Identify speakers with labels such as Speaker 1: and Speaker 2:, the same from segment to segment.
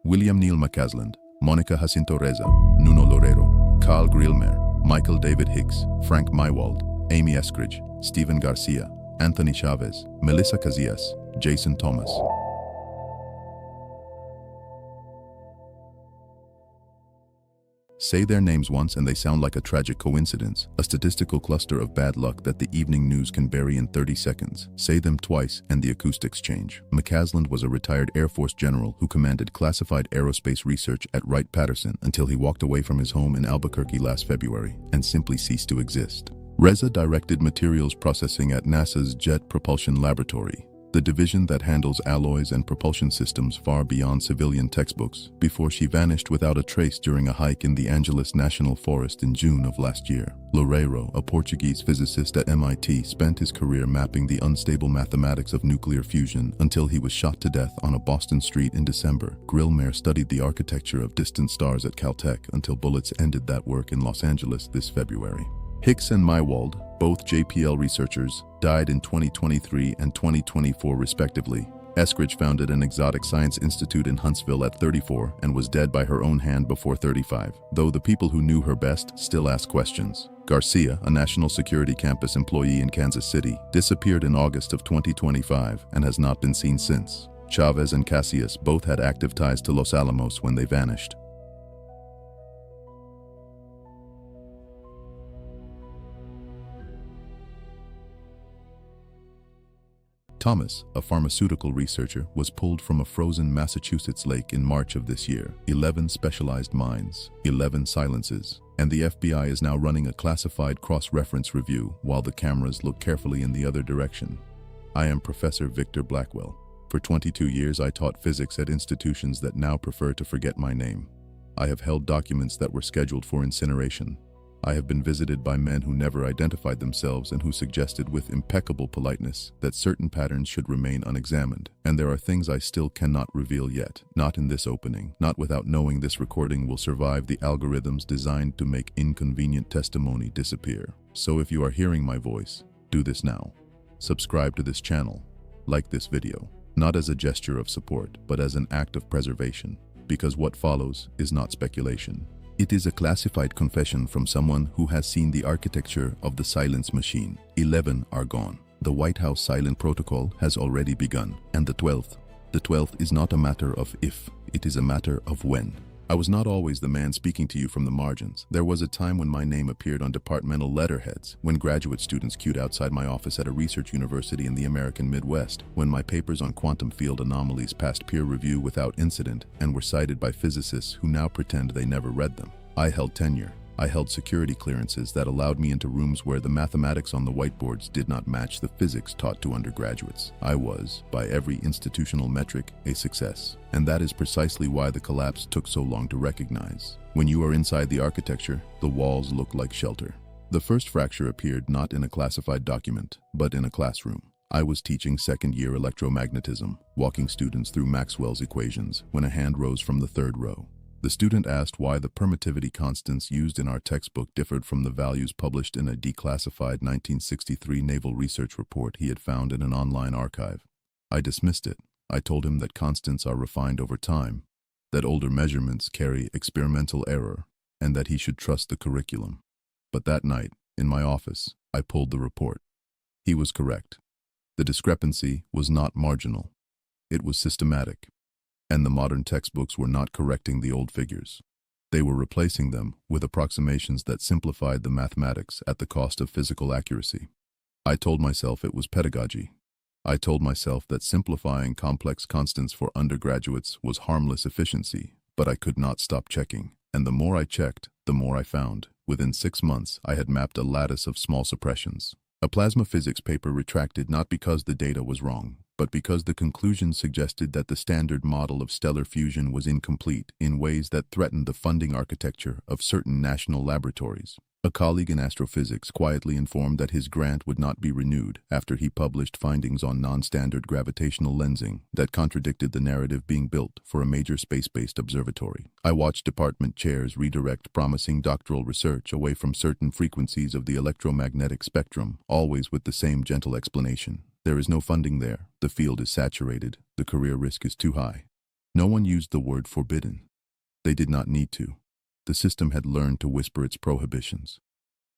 Speaker 1: William Neil McCasland, Monica Jacinto Reza, Nuno Loureiro, Carl Grillmer, Michael David Hicks, Frank Mywald, Amy Eskridge, Stephen Garcia, Anthony Chavez, Melissa Casias, Jason Thomas. Say their names once and they sound like a tragic coincidence, a statistical cluster of bad luck that the evening news can bury in 30 seconds. Say them twice and the acoustics change. McCasland was a retired Air Force general who commanded classified aerospace research at Wright-Patterson until he walked away from his home in Albuquerque last February and simply ceased to exist. Reza directed materials processing at NASA's Jet Propulsion Laboratory, the division that handles alloys and propulsion systems far beyond civilian textbooks, before she vanished without a trace during a hike in the Angeles National Forest in June of last year. Loureiro, a Portuguese physicist at MIT, spent his career mapping the unstable mathematics of nuclear fusion until he was shot to death on a Boston street in December. Grillmer studied the architecture of distant stars at Caltech until bullets ended that work in Los Angeles this February. Hicks and Mywald, both JPL researchers, died in 2023 and 2024 respectively. Eskridge founded an exotic science institute in Huntsville at 34 and was dead by her own hand before 35, though the people who knew her best still ask questions. Garcia, a national security campus employee in Kansas City, disappeared in August of 2025 and has not been seen since. Chavez and Casias both had active ties to Los Alamos when they vanished. Thomas, a pharmaceutical researcher, was pulled from a frozen Massachusetts lake in March of this year. 11 specialized mines, 11 silences, and the FBI is now running a classified cross-reference review while the cameras look carefully in the other direction. I am Professor Victor Blackwell. For 22 years I taught physics at institutions that now prefer to forget my name. I have held documents that were scheduled for incineration. I have been visited by men who never identified themselves and who suggested with impeccable politeness that certain patterns should remain unexamined. And there are things I still cannot reveal yet, not in this opening, not without knowing this recording will survive the algorithms designed to make inconvenient testimony disappear. So if you are hearing my voice, do this now. Subscribe to this channel, like this video, not as a gesture of support, but as an act of preservation, because what follows is not speculation. It is a classified confession from someone who has seen the architecture of the silence machine. 11 are gone. The White House silent protocol has already begun. And the 12th is not a matter of if, it is a matter of when. I was not always the man speaking to you from the margins. There was a time when my name appeared on departmental letterheads, when graduate students queued outside my office at a research university in the American Midwest, when my papers on quantum field anomalies passed peer review without incident and were cited by physicists who now pretend they never read them. I held tenure. I held security clearances that allowed me into rooms where the mathematics on the whiteboards did not match the physics taught to undergraduates. I was, by every institutional metric, a success. And that is precisely why the collapse took so long to recognize. When you are inside the architecture, the walls look like shelter. The first fracture appeared not in a classified document, but in a classroom. I was teaching second-year electromagnetism, walking students through Maxwell's equations, when a hand rose from the third row. The student asked why the permittivity constants used in our textbook differed from the values published in a declassified 1963 naval research report he had found in an online archive. I dismissed it. I told him that constants are refined over time, that older measurements carry experimental error, and that he should trust the curriculum. But that night, in my office, I pulled the report. He was correct. The discrepancy was not marginal. It was systematic. And the modern textbooks were not correcting the old figures. They were replacing them with approximations that simplified the mathematics at the cost of physical accuracy. I told myself it was pedagogy. I told myself that simplifying complex constants for undergraduates was harmless efficiency, but I could not stop checking. And the more I checked, the more I found. Within 6 months, I had mapped a lattice of small suppressions. A plasma physics paper retracted not because the data was wrong, but because the conclusion suggested that the standard model of stellar fusion was incomplete in ways that threatened the funding architecture of certain national laboratories. A colleague in astrophysics quietly informed that his grant would not be renewed after he published findings on non-standard gravitational lensing that contradicted the narrative being built for a major space-based observatory. I watched department chairs redirect promising doctoral research away from certain frequencies of the electromagnetic spectrum, always with the same gentle explanation. There is no funding there. The field is saturated. The career risk is too high. No one used the word forbidden. They did not need to. The system had learned to whisper its prohibitions.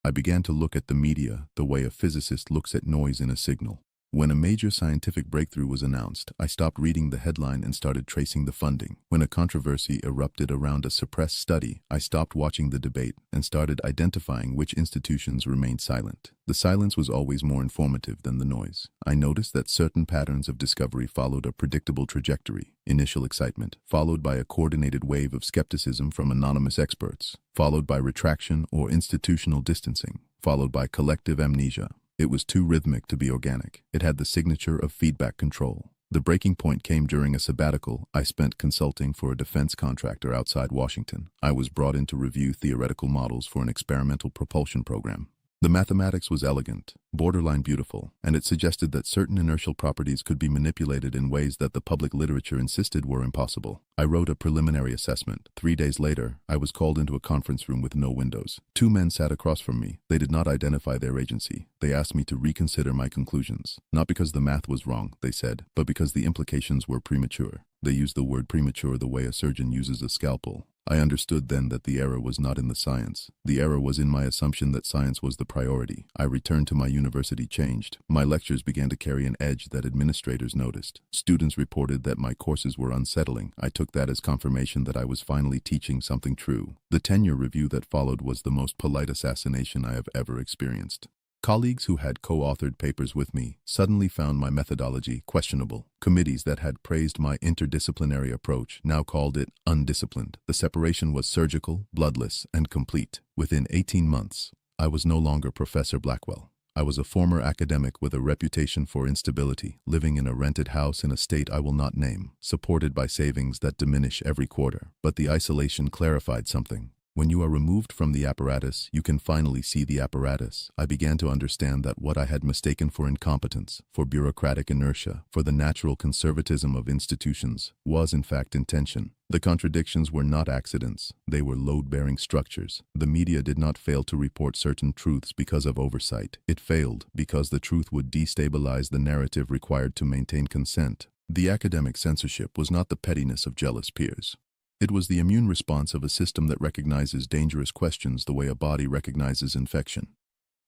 Speaker 1: I began to look at the media the way a physicist looks at noise in a signal. When a major scientific breakthrough was announced, I stopped reading the headline and started tracing the funding. When a controversy erupted around a suppressed study, I stopped watching the debate and started identifying which institutions remained silent. The silence was always more informative than the noise. I noticed that certain patterns of discovery followed a predictable trajectory: initial excitement, followed by a coordinated wave of skepticism from anonymous experts, followed by retraction or institutional distancing, followed by collective amnesia. It was too rhythmic to be organic. It had the signature of feedback control. The breaking point came during a sabbatical I spent consulting for a defense contractor outside Washington. I was brought in to review theoretical models for an experimental propulsion program. The mathematics was elegant, borderline beautiful, and it suggested that certain inertial properties could be manipulated in ways that the public literature insisted were impossible. I wrote a preliminary assessment. 3 days later, I was called into a conference room with no windows. 2 men sat across from me. They did not identify their agency. They asked me to reconsider my conclusions. Not because the math was wrong, they said, but because the implications were premature. They used the word premature the way a surgeon uses a scalpel. I understood then that the error was not in the science. The error was in my assumption that science was the priority. I returned to my university changed. My lectures began to carry an edge that administrators noticed. Students reported that my courses were unsettling. I took that as confirmation that I was finally teaching something true. The tenure review that followed was the most polite assassination I have ever experienced. Colleagues who had co-authored papers with me suddenly found my methodology questionable. Committees that had praised my interdisciplinary approach now called it undisciplined. The separation was surgical, bloodless, and complete. Within 18 months, I was no longer Professor Blackwell. I was a former academic with a reputation for instability, living in a rented house in a state I will not name, supported by savings that diminish every quarter. But the isolation clarified something. When you are removed from the apparatus, you can finally see the apparatus. I began to understand that what I had mistaken for incompetence, for bureaucratic inertia, for the natural conservatism of institutions, was in fact intention. The contradictions were not accidents. They were load-bearing structures. The media did not fail to report certain truths because of oversight. It failed because the truth would destabilize the narrative required to maintain consent. The academic censorship was not the pettiness of jealous peers. It was the immune response of a system that recognizes dangerous questions the way a body recognizes infection.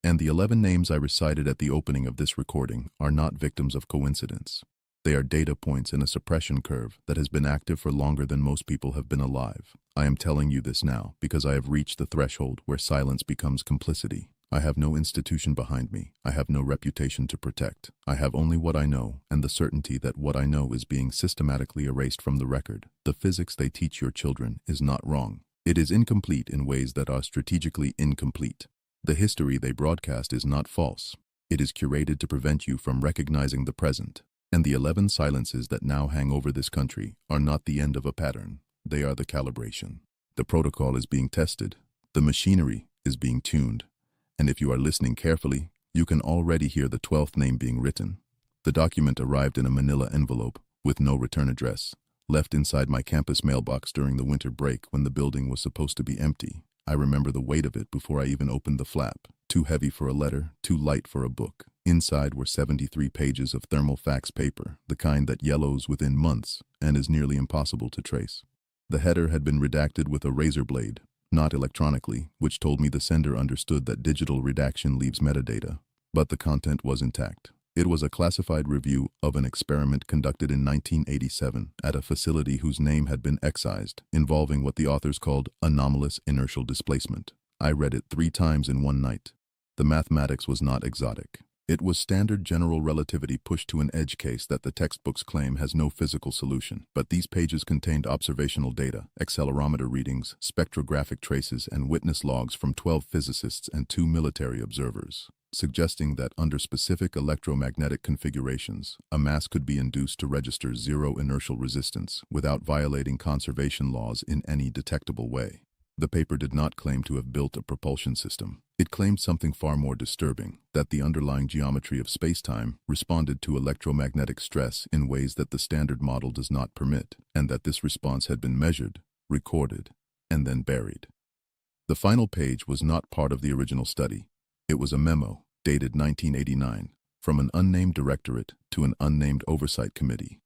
Speaker 1: And the 11 names I recited at the opening of this recording are not victims of coincidence. They are data points in a suppression curve that has been active for longer than most people have been alive. I am telling you this now because I have reached the threshold where silence becomes complicity. I have no institution behind me. I have no reputation to protect. I have only what I know and the certainty that what I know is being systematically erased from the record. The physics they teach your children is not wrong. It is incomplete in ways that are strategically incomplete. The history they broadcast is not false. It is curated to prevent you from recognizing the present. And the 11 silences that now hang over this country are not the end of a pattern. They are the calibration. The protocol is being tested. The machinery is being tuned. And if you are listening carefully, you can already hear the 12th name being written. The document arrived in a manila envelope with no return address, left inside my campus mailbox during the winter break when the building was supposed to be empty. I remember the weight of it before I even opened the flap. Too heavy for a letter, too light for a book. Inside were 73 pages of thermal fax paper, the kind that yellows within months and is nearly impossible to trace. The header had been redacted with a razor blade, not electronically, which told me the sender understood that digital redaction leaves metadata, but the content was intact. It was a classified review of an experiment conducted in 1987 at a facility whose name had been excised, involving what the authors called anomalous inertial displacement. I read it 3 times in one night. The mathematics was not exotic. It was standard general relativity pushed to an edge case that the textbooks claim has no physical solution. But these pages contained observational data, accelerometer readings, spectrographic traces, and witness logs from 12 physicists and 2 military observers, suggesting that under specific electromagnetic configurations, a mass could be induced to register zero inertial resistance without violating conservation laws in any detectable way. The paper did not claim to have built a propulsion system. It claimed something far more disturbing, that the underlying geometry of spacetime responded to electromagnetic stress in ways that the standard model does not permit, and that this response had been measured, recorded, and then buried. The final page was not part of the original study. It was a memo, dated 1989, from an unnamed directorate to an unnamed oversight committee.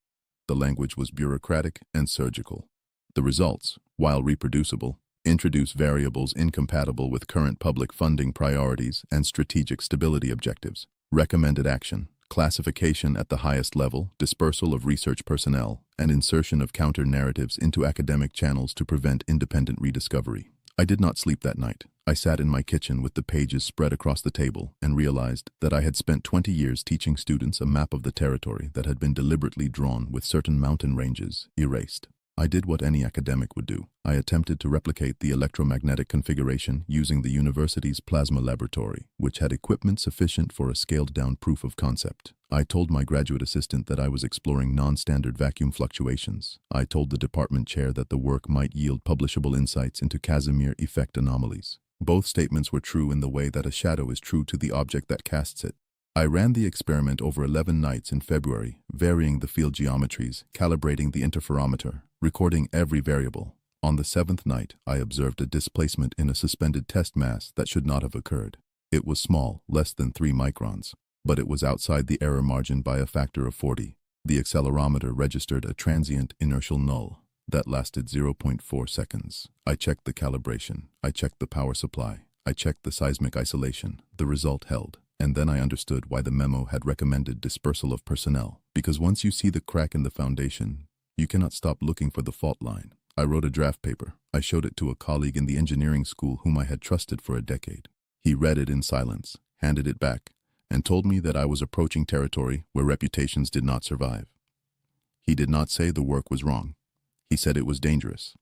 Speaker 1: The language was bureaucratic and surgical. The results, while reproducible, introduce variables incompatible with current public funding priorities and strategic stability objectives. Recommended action: classification at the highest level, dispersal of research personnel, and insertion of counter-narratives into academic channels to prevent independent rediscovery. I did not sleep that night. I sat in my kitchen with the pages spread across the table and realized that I had spent 20 years teaching students a map of the territory that had been deliberately drawn with certain mountain ranges erased. I did what any academic would do. I attempted to replicate the electromagnetic configuration using the university's plasma laboratory, which had equipment sufficient for a scaled-down proof of concept. I told my graduate assistant that I was exploring non-standard vacuum fluctuations. I told the department chair that the work might yield publishable insights into Casimir effect anomalies. Both statements were true in the way that a shadow is true to the object that casts it. I ran the experiment over 11 nights in February, varying the field geometries, calibrating the interferometer, recording every variable. On the 7th night, I observed a displacement in a suspended test mass that should not have occurred. It was small, less than 3 microns, but it was outside the error margin by a factor of 40. The accelerometer registered a transient inertial null that lasted 0.4 seconds. I checked the calibration. I checked the power supply. I checked the seismic isolation. The result held. And then I understood why the memo had recommended dispersal of personnel. Because once you see the crack in the foundation, you cannot stop looking for the fault line. I wrote a draft paper. I showed it to a colleague in the engineering school whom I had trusted for a decade. He read it in silence, handed it back, and told me that I was approaching territory where reputations did not survive. He did not say the work was wrong. He said it was dangerous.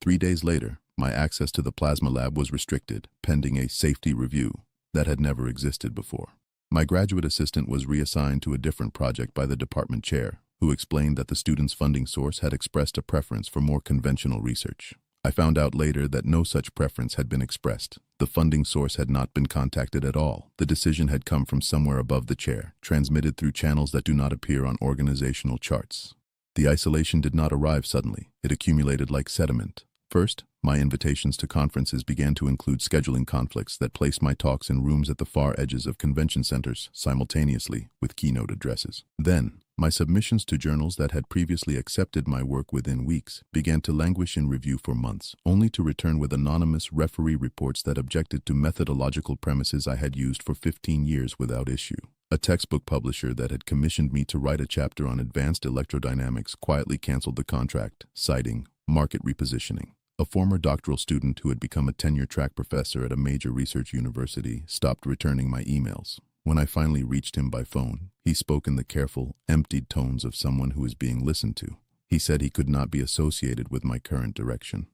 Speaker 1: 3 days later, my access to the plasma lab was restricted, pending a safety review that had never existed before. My graduate assistant was reassigned to a different project by the department chair, who explained that the student's funding source had expressed a preference for more conventional research. I found out later that no such preference had been expressed. The funding source had not been contacted at all. The decision had come from somewhere above the chair, transmitted through channels that do not appear on organizational charts. The isolation did not arrive suddenly. It accumulated like sediment. First, my invitations to conferences began to include scheduling conflicts that placed my talks in rooms at the far edges of convention centers simultaneously with keynote addresses. Then, my submissions to journals that had previously accepted my work within weeks began to languish in review for months, only to return with anonymous referee reports that objected to methodological premises I had used for 15 years without issue. A textbook publisher that had commissioned me to write a chapter on advanced electrodynamics quietly canceled the contract, citing market repositioning. A former doctoral student who had become a tenure-track professor at a major research university stopped returning my emails. When I finally reached him by phone, he spoke in the careful, emptied tones of someone who is being listened to. He said he could not be associated with my current direction.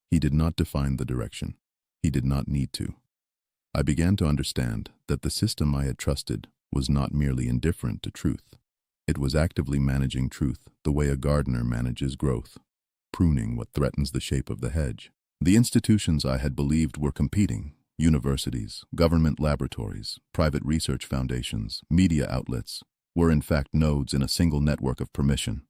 Speaker 1: He did not define the direction. He did not need to. I began to understand that the system I had trusted was not merely indifferent to truth. It was actively managing truth the way a gardener manages growth, pruning what threatens the shape of the hedge. The institutions I had believed were competing, universities, government laboratories, private research foundations, media outlets, were in fact nodes in a single network of permission.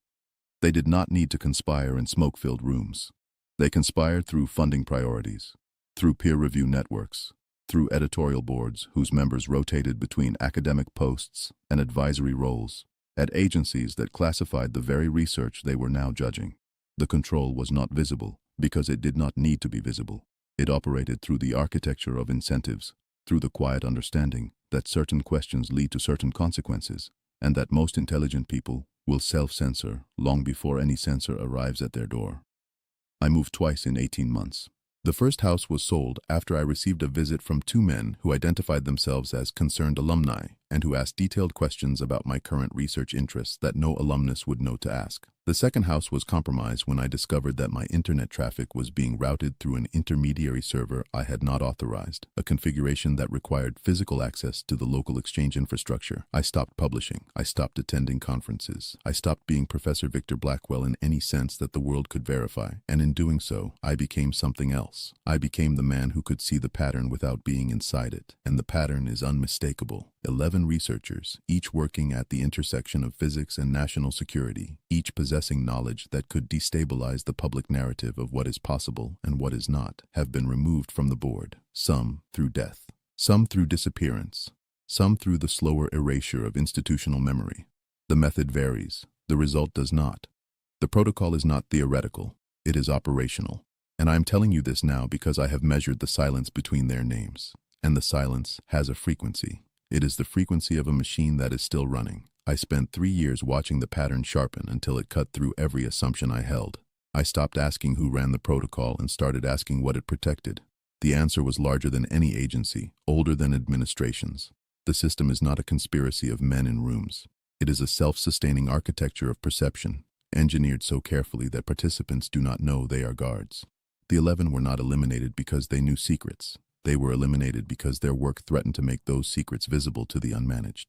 Speaker 1: They did not need to conspire in smoke-filled rooms. They conspired through funding priorities, through peer review networks, through editorial boards whose members rotated between academic posts and advisory roles at agencies that classified the very research they were now judging. The control was not visible because it did not need to be visible. It operated through the architecture of incentives, through the quiet understanding that certain questions lead to certain consequences, and that most intelligent people will self-censor long before any censor arrives at their door. I moved twice in 18 months. The first house was sold after I received a visit from 2 men who identified themselves as concerned alumni and who asked detailed questions about my current research interests that no alumnus would know to ask. The second house was compromised when I discovered that my internet traffic was being routed through an intermediary server I had not authorized, a configuration that required physical access to the local exchange infrastructure. I stopped publishing. I stopped attending conferences. I stopped being Professor Victor Blackwell in any sense that the world could verify, and in doing so, I became something else. I became the man who could see the pattern without being inside it, and the pattern is unmistakable. 11 researchers, each working at the intersection of physics and national security, each possessing knowledge that could destabilize the public narrative of what is possible and what is not, have been removed from the board, some through death, some through disappearance, some through the slower erasure of institutional memory. The method varies, The result does not. The protocol is not theoretical, it is operational. And I am telling you this now because I have measured the silence between their names. And the silence has a frequency. It is the frequency of a machine that is still running. I spent 3 years watching the pattern sharpen until it cut through every assumption I held. I stopped asking who ran the protocol and started asking what it protected. The answer was larger than any agency, older than administrations. The system is not a conspiracy of men in rooms. It is a self-sustaining architecture of perception, engineered so carefully that participants do not know they are guards. The 11 were not eliminated because they knew secrets. They were eliminated because their work threatened to make those secrets visible to the unmanaged.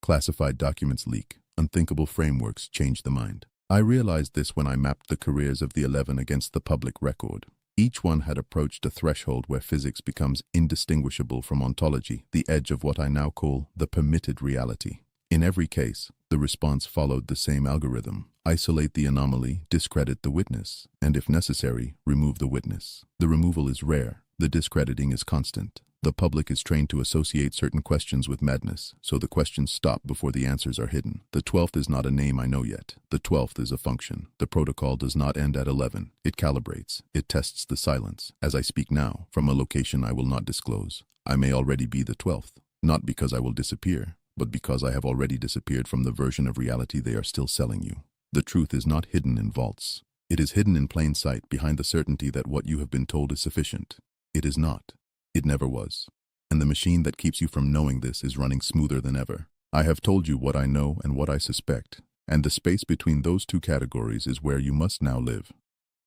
Speaker 1: Classified documents leak. Unthinkable frameworks change the mind. I realized this when I mapped the careers of the 11 against the public record. Each one had approached a threshold where physics becomes indistinguishable from ontology, the edge of what I now call the permitted reality. In every case, the response followed the same algorithm. Isolate the anomaly, discredit the witness, and if necessary, remove the witness. The removal is rare. The discrediting is constant. The public is trained to associate certain questions with madness, so the questions stop before the answers are hidden. The 12th is not a name I know yet. The 12th is a function. The protocol does not end at 11. It calibrates. It tests the silence. As I speak now, from a location I will not disclose, I may already be the 12th. Not because I will disappear, but because I have already disappeared from the version of reality they are still selling you. The truth is not hidden in vaults. It is hidden in plain sight behind the certainty that what you have been told is sufficient. It is not. It never was. And the machine that keeps you from knowing this is running smoother than ever. I have told you what I know and what I suspect, and the space between those two categories is where you must now live.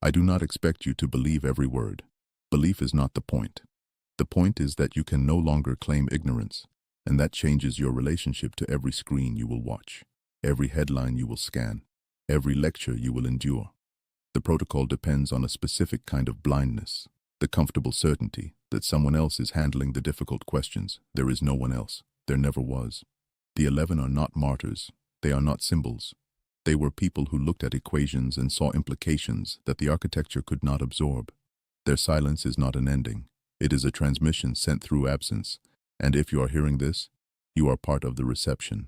Speaker 1: I do not expect you to believe every word. Belief is not the point. The point is that you can no longer claim ignorance, and that changes your relationship to every screen you will watch, every headline you will scan, every lecture you will endure. The protocol depends on a specific kind of blindness, the comfortable certainty that someone else is handling the difficult questions. There is no one else. There never was. The 11 are not martyrs. They are not symbols. They were people who looked at equations and saw implications that the architecture could not absorb. Their silence is not an ending. It is a transmission sent through absence. And if you are hearing this, you are part of the reception.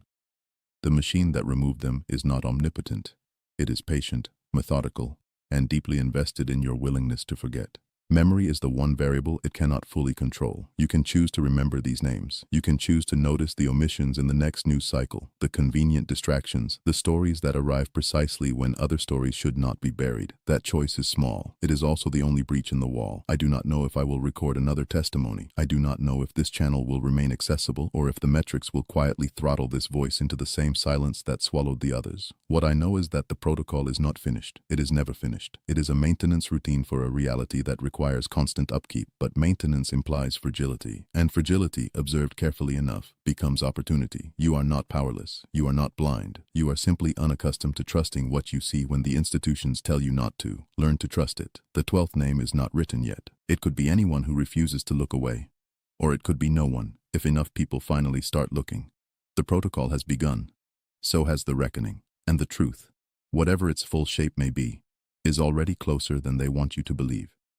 Speaker 1: The machine that removed them is not omnipotent. It is patient, methodical, and deeply invested in your willingness to forget. Memory is the one variable it cannot fully control. You can choose to remember these names. You can choose to notice the omissions in the next news cycle, the convenient distractions, the stories that arrive precisely when other stories should not be buried. That choice is small. It is also the only breach in the wall. I do not know if I will record another testimony. I do not know if this channel will remain accessible or if the metrics will quietly throttle this voice into the same silence that swallowed the others. What I know is that the protocol is not finished. It is never finished. It is a maintenance routine for a reality that requires constant upkeep, but maintenance implies fragility. And fragility, observed carefully enough, becomes opportunity. You are not powerless. You are not blind. You are simply unaccustomed to trusting what you see when the institutions tell you not to. Learn to trust it. The 12th name is not written yet. It could be anyone who refuses to look away. Or it could be no one, if enough people finally start looking. The protocol has begun. So has the reckoning. And the truth, whatever its full shape may be, is already closer than they want you to believe.